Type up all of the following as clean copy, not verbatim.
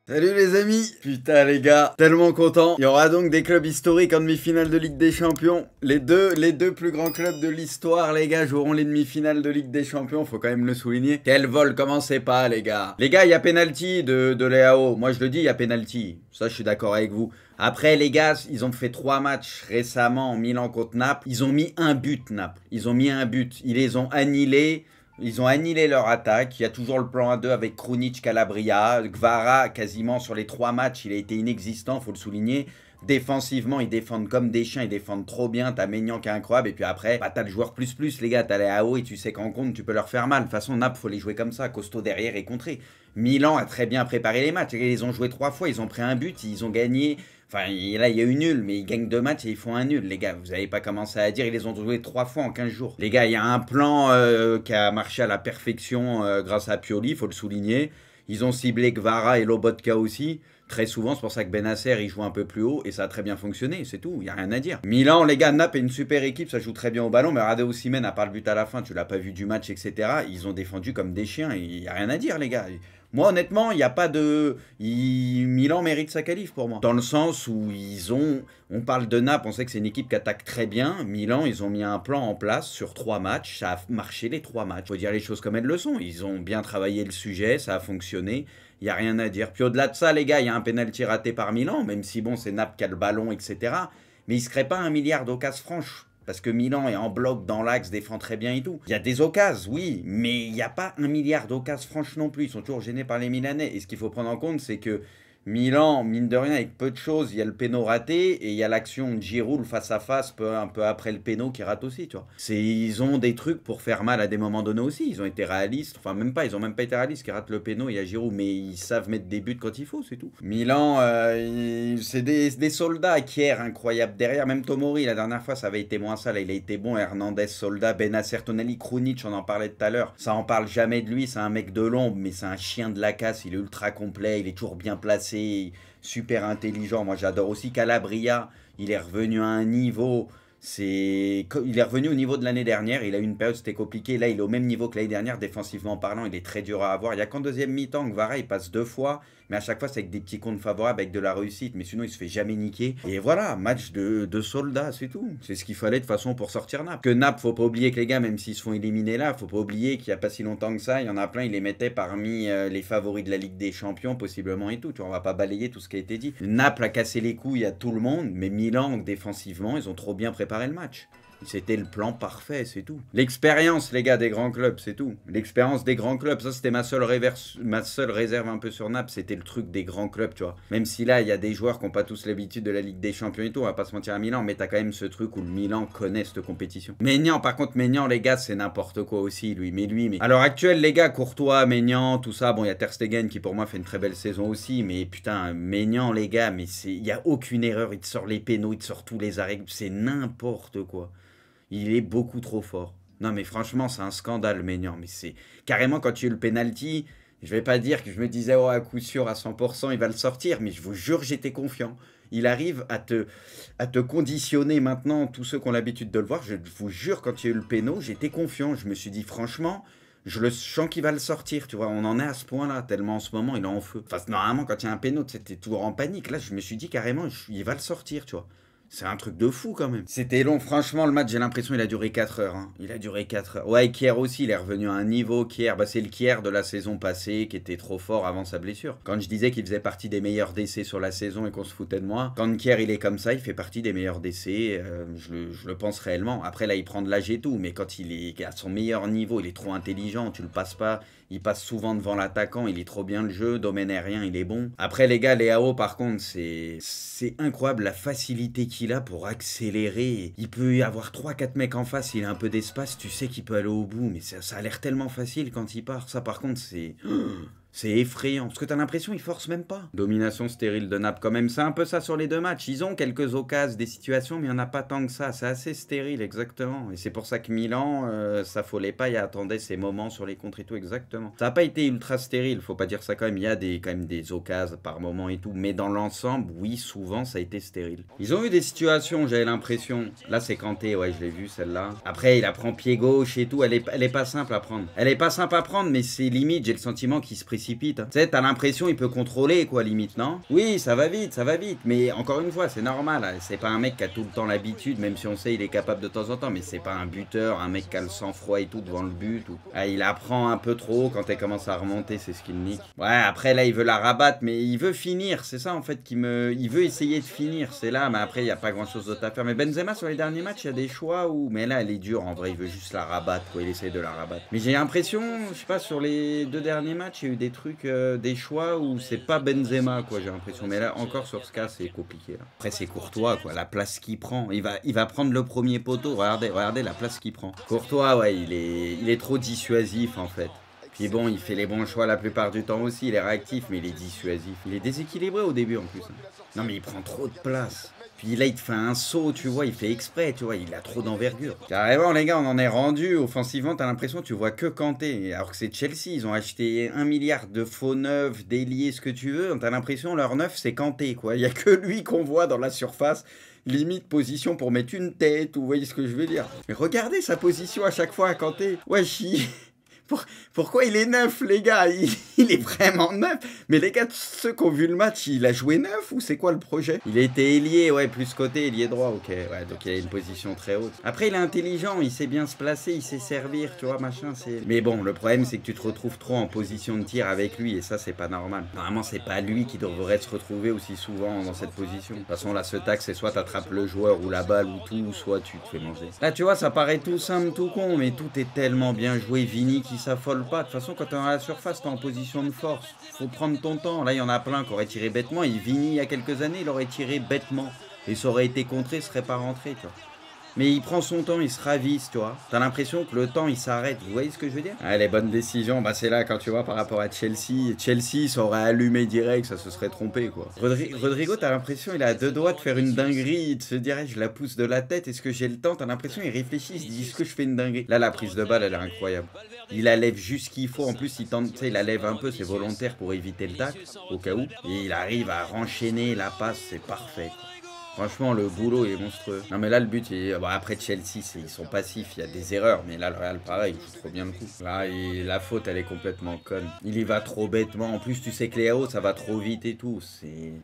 Salut les amis. Putain les gars, tellement content. Il y aura donc des clubs historiques en demi-finale de Ligue des Champions. Les deux plus grands clubs de l'histoire, les gars, joueront les demi-finales de Ligue des Champions, faut quand même le souligner. Quel vol, commencez pas les gars. Les gars, il y a penalty de Leao. Moi je le dis, il y a penalty. Ça je suis d'accord avec vous. Après les gars, ils ont fait 3 matchs récemment en Milan contre Naples. Ils ont mis un but Naples. Ils ont mis un but. Ils les ont annihilés. Ils ont annihilé leur attaque. Il y a toujours le plan A2 avec Krunic, Calabria. Gvara, quasiment sur les 3 matchs, il a été inexistant, faut le souligner. Défensivement, ils défendent comme des chiens, ils défendent trop bien. T'as Maignan qui est incroyable. Et puis après, bah, t'as le joueur plus, les gars. T'as les AO et tu sais qu'en compte, tu peux leur faire mal. De toute façon, Naples, faut les jouer comme ça. Costaud derrière et contré. Milan a très bien préparé les matchs. Ils ont joué 3 fois, ils ont pris un but, ils ont gagné. Enfin, là, il y a eu nul, mais ils gagnent 2 matchs et ils font un nul. Les gars, vous n'avez pas commencé à dire, ils les ont joués 3 fois en 15 jours. Les gars, il y a un plan qui a marché à la perfection grâce à Pioli, il faut le souligner. Ils ont ciblé Gvara et Lobotka aussi. Très souvent, c'est pour ça que Bennacer, il joue un peu plus haut et ça a très bien fonctionné, c'est tout, il n'y a rien à dire. Milan, les gars, Naples est une super équipe, ça joue très bien au ballon, mais regardez Osimhen, à part le but à la fin, tu l'as pas vu du match, etc. Ils ont défendu comme des chiens, il n'y a rien à dire, les gars. Moi, honnêtement, il n'y a pas de... Milan mérite sa qualif pour moi. Dans le sens où ils ont... On parle de Naples, on sait que c'est une équipe qui attaque très bien. Milan, ils ont mis un plan en place sur 3 matchs. Ça a marché les 3 matchs. Faut dire les choses comme elles le sont. Ils ont bien travaillé le sujet, ça a fonctionné. Il n'y a rien à dire. Puis au-delà de ça, les gars, il y a un pénalty raté par Milan, même si bon, c'est Naples qui a le ballon, etc. Mais il ne se crée pas 1 milliard d'occasions franches. Parce que Milan est en bloc dans l'axe, défend très bien et tout. Il y a des occasions, oui, mais il n'y a pas 1 milliard d'occasions franches non plus. Ils sont toujours gênés par les Milanais. Et ce qu'il faut prendre en compte, c'est que Milan, mine de rien, avec peu de choses, il y a le péno raté et il y a l'action de Giroud face à face un peu après le péno qui rate aussi, tu vois. Ils ont des trucs pour faire mal à des moments donnés aussi. Ils ont été réalistes, enfin même pas, ils ont même pas été réalistes, qui ratent le péno, il y a Giroud, mais ils savent mettre des buts quand il faut, c'est tout. Milan, c'est des soldats qui errent incroyables derrière. Même Tomori, la dernière fois, ça avait été moins ça. Là, il a été bon. Hernandez, soldat, Bennacer, Tonali, Krunic, on en parlait tout à l'heure. Ça en parle jamais de lui, c'est un mec de l'ombre, mais c'est un chien de la casse. Il est ultra complet, il est toujours bien placé. Super intelligent. Moi, j'adore aussi Calabria. Il est revenu à un niveau. Il est revenu au niveau de l'année dernière. Il a eu une période, c'était compliqué. Là, il est au même niveau que l'année dernière, défensivement parlant. Il est très dur à avoir. Il n'y a qu'en deuxième mi-temps, Gvara, il passe 2 fois. Mais à chaque fois, c'est avec des petits comptes favorables, avec de la réussite. Mais sinon, il se fait jamais niquer. Et voilà, match de soldats, c'est tout. C'est ce qu'il fallait de toute façon pour sortir Naples. Que Naples, faut pas oublier que les gars, même s'ils se font éliminer là, faut pas oublier qu'il n'y a pas si longtemps que ça, il y en a plein, ils les mettaient parmi les favoris de la Ligue des Champions, possiblement et tout. Tu vois, on va pas balayer tout ce qui a été dit. Naples a cassé les couilles à tout le monde, mais Milan, défensivement, ils ont trop bien préparé le match. C'était le plan parfait, c'est tout. L'expérience, les gars, des grands clubs, c'est tout. L'expérience des grands clubs, ça c'était ma seule réserve un peu sur Naples, c'était le truc des grands clubs, tu vois. Même si là, il y a des joueurs qui n'ont pas tous l'habitude de la Ligue des Champions et tout, on va pas se mentir à Milan, mais t'as quand même ce truc où le Milan connaît cette compétition. Maignan, par contre, Maignan, les gars, c'est n'importe quoi aussi, lui. Mais à l'heure actuelle, les gars, Courtois, Maignan, tout ça, bon, il y a Ter Stegen qui pour moi fait une très belle saison aussi, mais putain, Maignan, les gars, mais il n'y a aucune erreur, il te sort les pénaux, il te sort tous les arrêts, c'est n'importe quoi. Il est beaucoup trop fort. Non mais franchement, c'est un scandale, Maignan. Mais c'est carrément quand tu as eu le penalty, je vais pas dire que je me disais, oh, à coup sûr, à 100%, il va le sortir. Mais je vous jure, j'étais confiant. Il arrive à te conditionner maintenant, tous ceux qui ont l'habitude de le voir. Je vous jure, quand il y a eu le péno, j'étais confiant. Je me suis dit, franchement, je le sens qu'il va le sortir. Tu vois, on en est à ce point-là, tellement en ce moment, il est en feu. Enfin, normalement, quand il y a un péno, c'était toujours en panique. Là, je me suis dit carrément, il va le sortir, tu vois. C'est un truc de fou quand même. C'était long, franchement, le match, j'ai l'impression il a duré 4 heures. Hein. Il a duré 4 heures. Ouais, Kier aussi, il est revenu à un niveau. Kier, bah, c'est le Kier de la saison passée qui était trop fort avant sa blessure. Quand je disais qu'il faisait partie des meilleurs décès sur la saison et qu'on se foutait de moi, quand Kier il est comme ça, il fait partie des meilleurs décès. Je le pense réellement. Après là, il prend de l'âge et tout, mais quand il est à son meilleur niveau, il est trop intelligent, tu le passes pas. Il passe souvent devant l'attaquant, il est trop bien le jeu, domaine aérien, il est bon. Après les gars, Leao par contre, c'est incroyable la facilité qu'il a pour accélérer. Il peut y avoir 3-4 mecs en face, il a un peu d'espace, tu sais qu'il peut aller au bout, mais ça a l'air tellement facile quand il part. Ça par contre, c'est... C'est effrayant, parce que t'as l'impression qu'ils forcent même pas. Domination stérile de Naples quand même, c'est un peu ça sur les 2 matchs. Ils ont quelques occasions, des situations, mais il n'y en a pas tant que ça. C'est assez stérile, exactement. Et c'est pour ça que Milan, s'affolait pas et attendait ses moments sur les contres et tout, exactement. Ça n'a pas été ultra stérile, faut pas dire ça quand même. Il y a quand même des occasions par moment et tout, mais dans l'ensemble, oui, souvent, ça a été stérile. Ils ont eu des situations, j'avais l'impression. Là, c'est Kanté, ouais, je l'ai vu, celle-là. Après, il apprend pied gauche et tout, elle est pas simple à prendre. Elle est pas simple à prendre, mais c'est limite, j'ai le sentiment qu'il se précipite précipite. Hein. Tu sais, t'as l'impression il peut contrôler, quoi, limite, non? Oui, ça va vite, ça va vite. Mais encore une fois, c'est normal. Hein. C'est pas un mec qui a tout le temps l'habitude, même si on sait il est capable de temps en temps. Mais c'est pas un buteur, un mec qui a le sang-froid et tout devant le but. Ou... Ah, il apprend un peu trop quand elle commence à remonter, c'est ce qu'il nique. Ouais, après là, il veut la rabattre, mais il veut finir. C'est ça en fait qui me. Il veut essayer de finir. C'est là, mais après, il n'y a pas grand chose d'autre à faire. Mais Benzema, sur les derniers matchs, il y a des choix où. Mais là, elle est dure en vrai. Il veut juste la rabattre, quoi. Il essaie de la rabattre. Mais j'ai l'impression, je sais pas, sur les 2 derniers matchs, il y a eu des trucs, des choix où c'est pas Benzema, quoi. J'ai l'impression. Mais là, encore sur ce cas, c'est compliqué. Là. Après, c'est Courtois, quoi. La place qu'il prend. Il va prendre le premier poteau. Regardez la place qu'il prend. Courtois, ouais, il est trop dissuasif, en fait. Puis bon, il fait les bons choix la plupart du temps aussi, il est réactif, mais il est dissuasif. Il est déséquilibré au début en plus. Hein. Non mais il prend trop de place. Puis là, il te fait un saut, tu vois, il fait exprès, tu vois, il a trop d'envergure. Carrément, les gars, on en est rendu. Offensivement, t'as l'impression que tu vois que Kanté. Alors que c'est Chelsea, ils ont acheté 1 milliard de faux neufs, d'ailiers, ce que tu veux. T'as l'impression, leur neuf, c'est Kanté, quoi. Il y a que lui qu'on voit dans la surface. Limite position pour mettre une tête, ou vous voyez ce que je veux dire. Mais regardez sa position à chaque fois à Kanté. Wesh, pourquoi il est neuf, les gars? Il est vraiment neuf. Mais les gars, ceux qui ont vu le match, il a joué neuf ou c'est quoi le projet? Il était ailier, ouais, plus côté, ailier droit, ok. Ouais, donc il a une position très haute. Après, il est intelligent, il sait bien se placer, il sait servir, tu vois, machin. Mais bon, le problème, c'est que tu te retrouves trop en position de tir avec lui et ça, c'est pas normal. Normalement, c'est pas lui qui devrait se retrouver aussi souvent dans cette position. De toute façon, là, ce tac, c'est soit t'attrapes le joueur ou la balle ou tout, soit tu te fais manger. Là, tu vois, ça paraît tout simple, tout con, mais tout est tellement bien joué. Vini qui s'affole pas. De toute façon, quand t'es dans la surface, t'es en position de force. Faut prendre ton temps. Là, il y en a plein qui auraient tiré bêtement. Et Vini, il y a quelques années, il aurait tiré bêtement. Et ça aurait été contré, serait pas rentré, tu vois. Mais il prend son temps, il se ravise, tu vois. T'as l'impression que le temps, il s'arrête. Vous voyez ce que je veux dire? Ah, les bonnes décisions, bah c'est là quand tu vois par rapport à Chelsea. Chelsea, ça aurait allumé direct, ça se serait trompé, quoi. Rodrigo, t'as l'impression, il a à 2 doigts de faire une dinguerie. Il se dirait, je la pousse de la tête. Est-ce que j'ai le temps? T'as l'impression, il réfléchit, il se dit, est-ce que je fais une dinguerie? Là, la prise de balle, elle est incroyable. Il la lève juste qu'il faut. En plus, il tente, tu sais, il la lève un peu, c'est volontaire pour éviter le tac, au cas où. Et il arrive à renchaîner la passe, c'est parfait, quoi. Franchement, le boulot est monstrueux. Non, mais là, le but, bon, après Chelsea, ils sont passifs, il y a des erreurs. Mais là, le Real, pareil, il joue trop bien le coup. Là, la faute, elle est complètement conne. Il y va trop bêtement. En plus, tu sais que Léao, ça va trop vite et tout.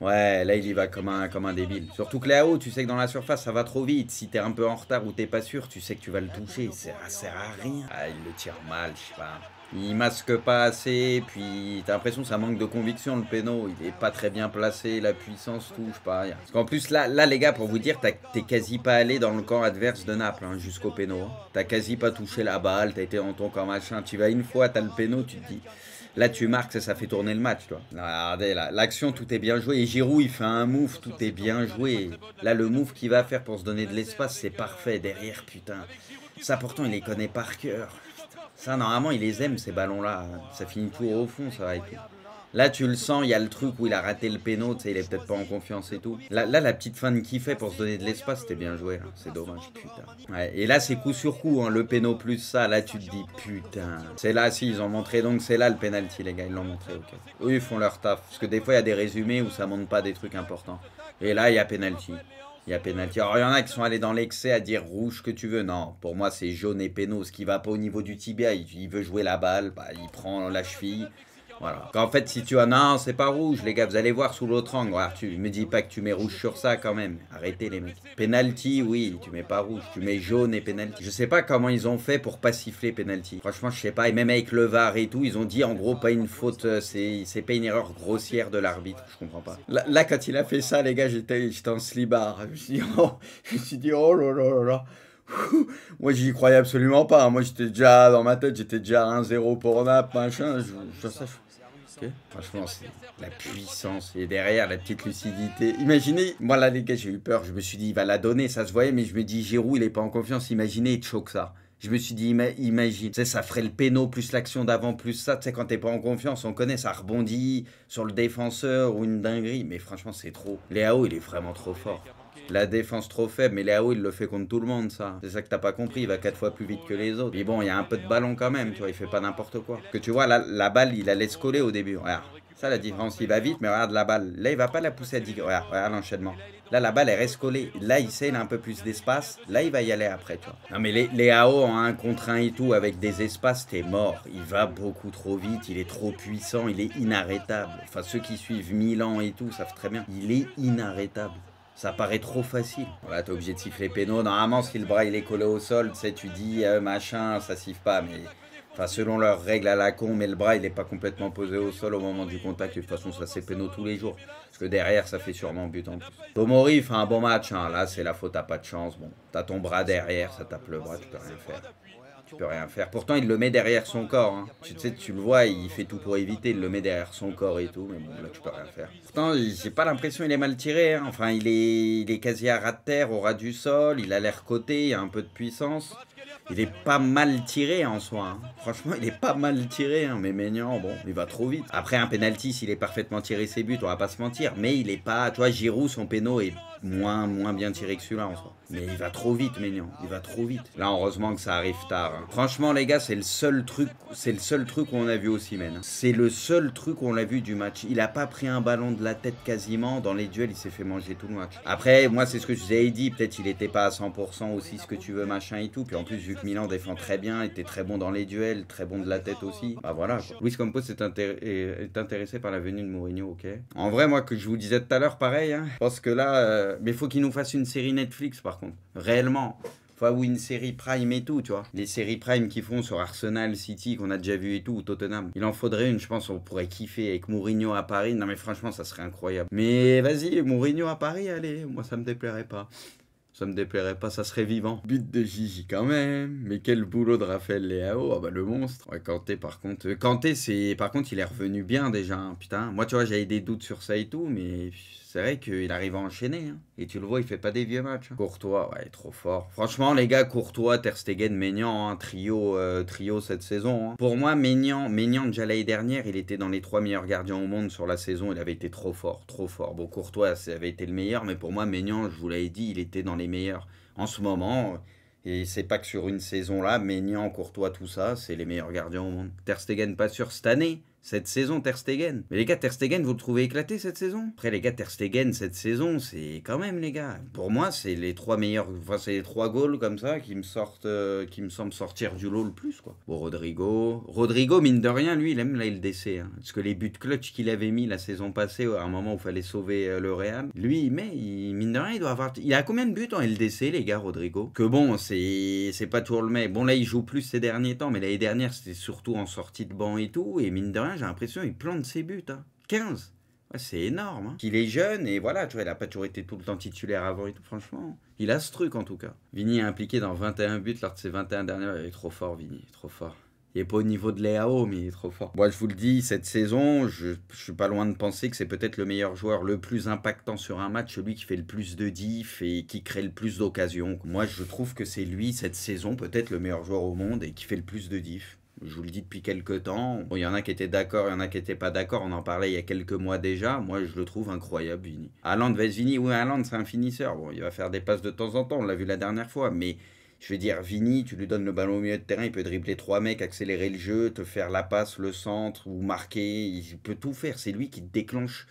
Ouais, là, il y va comme un débile. Surtout que Léao, tu sais que dans la surface, ça va trop vite. Si t'es un peu en retard ou t'es pas sûr, tu sais que tu vas le toucher. Ça sert à rien. Ah, il le tire mal, je sais pas. Il masque pas assez, puis t'as l'impression que ça manque de conviction le péno, il est pas très bien placé, la puissance touche pas rien. Parce qu'en plus là les gars, pour vous dire, t'es quasi pas allé dans le camp adverse de Naples, hein, jusqu'au péno. Hein. T'as quasi pas touché la balle, t'as été dans ton camp machin, tu vas une fois, t'as le péno, tu te dis... Là, tu marques, ça fait tourner le match, toi. Regardez, là, l'action, tout est bien joué. Et Giroud, il fait un move, tout est bien joué. Là, le move qu'il va faire pour se donner de l'espace, c'est parfait. Derrière, putain. Ça, pourtant, il les connaît par cœur. Ça, normalement, il les aime, ces ballons-là. Ça finit tout au fond, ça va et tout. Là, tu le sens, il y a le truc où il a raté le péno, tu sais, il est peut-être pas en confiance et tout. Là, la petite fin qu'il fait pour se donner de l'espace, c'était bien joué, là. C'est dommage, putain. Ouais, et là, c'est coup sur coup, hein, le péno plus ça, là, tu te dis, putain. C'est là, si, ils ont montré, donc c'est là le penalty, les gars, ils l'ont montré, ok. Eux, ils font leur taf, parce que des fois, il y a des résumés où ça montre pas des trucs importants. Et là, il y a penalty. Il y a pénalty. Alors, il y en a qui sont allés dans l'excès à dire rouge que tu veux. Non, pour moi, c'est jaune et péno. Ce qui va pas au niveau du tibia, il veut jouer la balle, bah, il prend la cheville. Voilà. En fait, si tu as... Non, c'est pas rouge, les gars, vous allez voir sous l'autre angle. Alors, tu me dis pas que tu mets rouge sur ça, quand même. Arrêtez, les mecs. Penalty, oui, tu mets pas rouge. Tu mets jaune et penalty. Je sais pas comment ils ont fait pour pas siffler penalty. Franchement, je sais pas. Et même avec le VAR et tout, ils ont dit, en gros, pas une faute... C'est pas une erreur grossière de l'arbitre. Je comprends pas. Là, quand il a fait ça, les gars, j'étais en slibard. Je me suis dit, oh là là là là. Moi, j'y croyais absolument pas. Moi, j'étais déjà... Dans ma tête, j'étais déjà 1-0 pour Naples, machin. Okay. Franchement, c'est la puissance. Et derrière, la petite lucidité. Imaginez, moi là, les gars, j'ai eu peur. Je me suis dit, il va la donner, ça se voyait. Mais je me dis, Giroud, il est pas en confiance. Imaginez, il te choque ça. Je me suis dit, imagine. Tu sais, ça ferait le péno, plus l'action d'avant, plus ça. Tu sais, quand t'es pas en confiance, on connaît, ça rebondit sur le défenseur ou une dinguerie. Mais franchement, c'est trop. Léao, il est vraiment trop fort. La défense trop faible, mais Léao il le fait contre tout le monde, ça. C'est ça que t'as pas compris, il va 4 fois plus vite que les autres. Mais bon, il y a un peu de ballon quand même, tu vois, il fait pas n'importe quoi. Que tu vois, là, la balle, il la laisse coller au début. Regarde, Ça, la différence, il va vite, mais regarde la balle. Là, il va pas la pousser à 10. Regarde l'enchaînement. Là, la balle, elle reste collée. Là, il sait, il a un peu plus d'espace. Là, il va y aller après, tu vois. Non, mais les AO en 1 contre 1 et tout, avec des espaces, t'es mort. Il va beaucoup trop vite, il est trop puissant, il est inarrêtable. Enfin, ceux qui suivent Milan et tout savent très bien. Il est inarrêtable. Ça paraît trop facile. Voilà, t'es obligé de siffler péno. Normalement, si le bras il est collé au sol, tu sais, tu dis machin, ça siffle pas, mais. Enfin, selon leurs règles à la con, mais le bras il n'est pas complètement posé au sol au moment du contact. De toute façon, ça c'est péno tous les jours. Parce que derrière, ça fait sûrement but en plus. Tomori fait un bon match. Hein. Là, c'est la faute, t'as pas de chance. Bon, t'as ton bras derrière, ça tape le bras, tu peux rien faire. Tu peux rien faire. Pourtant, il le met derrière son corps. Hein. Tu sais, tu le vois, il fait tout pour éviter. Il le met derrière son corps et tout. Mais bon, là, tu peux rien faire. Pourtant, j'ai pas l'impression qu'il est mal tiré. Hein. Enfin, il est quasi à ras de terre, au ras du sol. Il a l'air coté, il a un peu de puissance. Il est pas mal tiré en soi. Hein. Franchement, il est pas mal tiré. Hein. Mais Maignan, bon, il va trop vite. Après, un penalty, s'il est parfaitement tiré ses buts, on va pas se mentir. Mais il est pas. Tu vois, Giroud, son péno est moins bien tiré que celui-là en soi. Mais il va trop vite, Maignan. Il va trop vite. Là, heureusement que ça arrive tard. Hein. Franchement, les gars, c'est le seul truc qu'on a vu aux semaines. Hein. C'est le seul truc qu'on a vu du match. Il a pas pris un ballon de la tête quasiment. Dans les duels, il s'est fait manger tout le match. Après, moi, c'est ce que je vous avais dit. Peut-être il était pas à 100% aussi, ce que tu veux, machin et tout. Puis en plus, vu que Milan défend très bien, était très bon dans les duels, très bon de la tête aussi. Bah voilà. Quoi. Luis Campos est intéressé par la venue de Mourinho, ok. En vrai, moi, que je vous disais tout à l'heure, pareil. Hein, parce que là, mais faut qu'il nous fasse une série Netflix, par contre. Réellement. Enfin, ou une série Prime et tout, tu vois. Les séries Prime qu'ils font sur Arsenal, City, qu'on a déjà vu et tout, ou Tottenham. Il en faudrait une, je pense, on pourrait kiffer avec Mourinho à Paris. Non, mais franchement, ça serait incroyable. Mais vas-y, Mourinho à Paris, allez, moi, ça me déplairait pas. Ça me déplairait pas, ça serait vivant. But de Gigi quand même. Mais quel boulot de Raphaël Leao. Ah bah le monstre. Ouais, Kanté par contre. Kanté, par contre, il est revenu bien déjà. Hein, putain. Moi, tu vois, j'avais des doutes sur ça et tout. Mais c'est vrai qu'il arrive à enchaîner. Hein. Et tu le vois, il fait pas des vieux matchs. Hein. Courtois, ouais, trop fort. Franchement, les gars, Courtois, Ter Stegen, Maignan, hein, trio cette saison. Hein. Pour moi, Maignan, déjà l'année dernière, il était dans les 3 meilleurs gardiens au monde sur la saison. Il avait été trop fort, trop fort. Bon, Courtois, ça avait été le meilleur. Mais pour moi, Maignan, je vous l'avais dit, il était dans les meilleurs en ce moment. Et c'est pas que sur une saison là, Maignan, Courtois, tout ça, c'est les meilleurs gardiens au monde. Ter Stegen, pas sûr cette année. Cette saison, Ter Stegen. Mais les gars, Ter Stegen, vous le trouvez éclaté cette saison? Après, les gars, Ter Stegen, cette saison, c'est quand même, les gars. Pour moi, c'est les 3 meilleurs. Enfin, c'est les 3 goals comme ça qui me semblent sortir du lot le plus, quoi. Bon, Rodrigo, mine de rien, lui, il aime la LDC. Hein, parce que les buts clutch qu'il avait mis la saison passée, à un moment où il fallait sauver le Real, lui, mine de rien, il doit avoir. Il a combien de buts en LDC, les gars, Rodrigo? Que bon, c'est pas toujours le mec. Bon, là, il joue plus ces derniers temps, mais l'année dernière, c'était surtout en sortie de banc et tout. Et mine de rien, j'ai l'impression qu'il plante ses buts. Hein. 15. Ouais, c'est énorme. Hein. Il est jeune et voilà, tu vois, il n'a pas toujours été tout le temps titulaire avant et tout, franchement. Il a ce truc en tout cas. Vini est impliqué dans 21 buts lors de ses 21 dernières. Il est trop fort, Vini, il est trop fort. Il n'est pas au niveau de Leao, mais il est trop fort. Moi, je vous le dis, cette saison, je suis pas loin de penser que c'est peut-être le meilleur joueur, le plus impactant sur un match, celui qui fait le plus de diff et qui crée le plus d'occasions. Moi, je trouve que c'est lui, cette saison, peut-être le meilleur joueur au monde et qui fait le plus de diff. Je vous le dis depuis quelques temps. Bon, il y en a qui étaient d'accord, il y en a qui n'étaient pas d'accord. On en parlait il y a quelques mois déjà. Moi, je le trouve incroyable, Vini. Haaland vs Vini. Oui, Haaland, c'est un finisseur. Bon, il va faire des passes de temps en temps. On l'a vu la dernière fois. Mais je veux dire, Vini, tu lui donnes le ballon au milieu de terrain. Il peut dribbler 3 mecs, accélérer le jeu, te faire la passe, le centre ou marquer. Il peut tout faire. C'est lui qui déclenche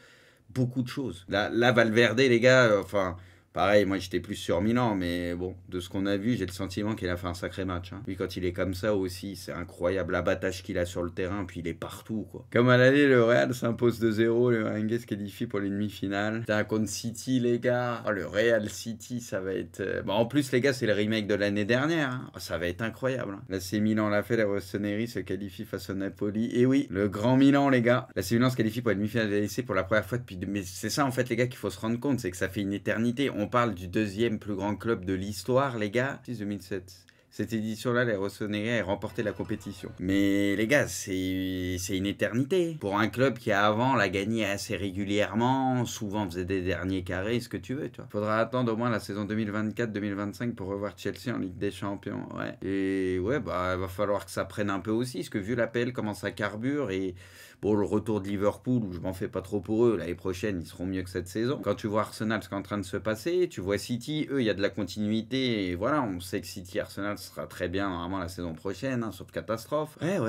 beaucoup de choses. Là Valverde, les gars, enfin... Pareil, moi j'étais plus sur Milan, mais bon, de ce qu'on a vu, j'ai le sentiment qu'il a fait un sacré match. Hein. Puis quand il est comme ça aussi, c'est incroyable l'abattage qu'il a sur le terrain, puis il est partout, quoi. Comme à l'aller, le Real s'impose 2-0, le Merengue se qualifie pour les demi-finales. Putain, contre City, les gars. Oh, le Real City, ça va être... Bon, en plus, les gars, c'est le remake de l'année dernière. Hein. Oh, ça va être incroyable. Hein. Là, c'est Milan l'a fait, la Rossoneri se qualifie face au Napoli. Et oui, le grand Milan, les gars. Là, c'est Milan se qualifie pour la demi-finale de la LEC pour la première fois depuis... Mais c'est ça, en fait, les gars, qu'il faut se rendre compte, c'est que ça fait une éternité. On parle du 2e plus grand club de l'histoire, les gars. 2007. Cette édition-là, les Rossoneri a remporté la compétition. Mais les gars, c'est une éternité. Pour un club qui avant l'a gagné assez régulièrement, souvent faisait des derniers carrés, ce que tu veux, tu vois. Faudra attendre au moins la saison 2024-2025 pour revoir Chelsea en Ligue des Champions, ouais. Et ouais, bah, il va falloir que ça prenne un peu aussi, parce que vu l'APL commence à carbure et... Bon, le retour de Liverpool, où je m'en fais pas trop pour eux, l'année prochaine, ils seront mieux que cette saison. Quand tu vois Arsenal, ce qui est en train de se passer, tu vois City, eux, il y a de la continuité, et voilà, on sait que City, Arsenal, sera très bien normalement la saison prochaine, hein, sauf catastrophe. Ouais,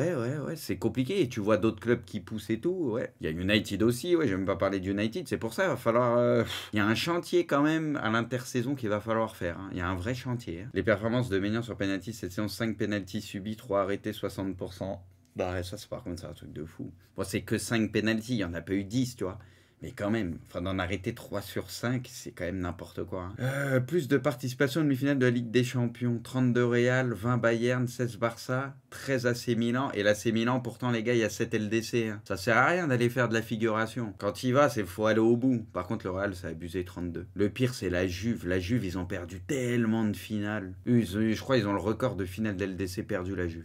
c'est compliqué. Et tu vois d'autres clubs qui poussent et tout, ouais. Il y a United aussi, ouais, je vais même pas parler d'United, c'est pour ça, il va falloir... Il y a un chantier quand même à l'intersaison qu'il va falloir faire, hein. Il y a un vrai chantier. Hein. Les performances de Maignan sur penalty cette saison, 5 penalties subis, 3 arrêtés, 60%. Bah ça, par contre, c'est un truc de fou. Bon, c'est que 5 penalties, il y en a pas eu 10, tu vois. Mais quand même, enfin d'en arrêter 3 sur 5, c'est quand même n'importe quoi. Hein. Plus de participation en demi-finale de la Ligue des Champions. 32 Real, 20 Bayern, 16 Barça, 13 AC Milan. Et l'AC Milan, pourtant les gars, il y a 7 LDC. Hein. Ça sert à rien d'aller faire de la figuration. Quand il va, c'est faut aller au bout. Par contre, le Real, ça a abusé 32. Le pire, c'est la Juve. La Juve, ils ont perdu tellement de finales. Je crois qu'ils ont le record de finales d'LDC perdu, la Juve.